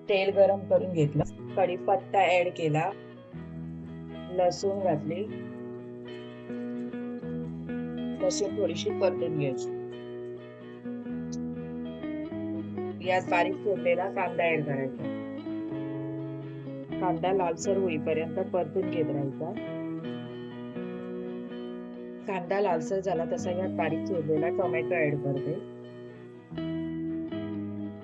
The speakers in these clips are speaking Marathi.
तेल गरम करून घेतलं, कढीपत्ता ऍड केला, लसूण घातली, लसूण थोडीशी परतून घ्यायची. यात बारीक चिरलेला कांदा ऍड करायचा. कांदा लालसर होईपर्यंत परतून घेत राहायचा. कांदा लालसर झाला तसा यात बारीक चिरलेला टोमॅटो ऍड करते.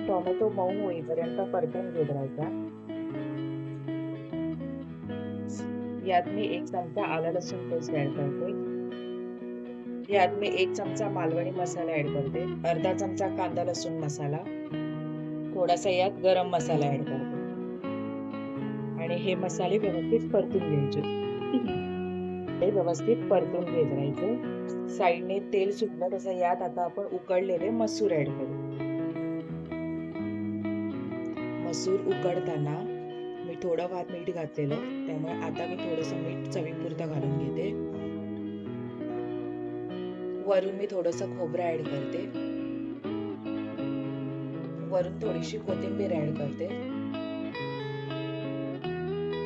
टोमॅटो मऊ होईपर्यंत परतून घेत राहायचा. यात मी 1 चमचा आलं लसूण पेस्ट ऍड करते. यात मी 1 चमचा मालवणी मसाला ऍड करते, अर्धा चमचा कांदा लसूण मसाला, थोडासा यात गरम मसाला ऍड करते आणि हे मसाले व्यवस्थित परतून घ्यायचे. हे व्यवस्थित परतून घेत राहायचे. साईडने तेल सुटलं तसं यात आता आपण उकडलेले मसूर ऍड करू. मसूर उकडताना मी थोडं मीठ घातलेलं, त्यामुळे आता मी थोडंसं मीठ चवीपुरतं घालून घेते. वरून मी थोडंसं खोबरं ऍड करते. वरून थोडीशी कोथिंबीर ऍड करते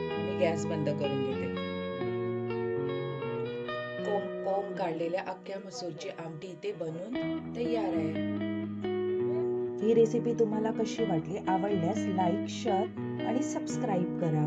आणि गॅस बंद करून घेते. कोंब काढलेल्या अख्ख्या मसूरची आमटी इथे बनून तयार आहे. ही रेसिपी तुम्हाला कशी वाटली? आवडल्यास लाईक, शेअर आणि सबस्क्राईब करा.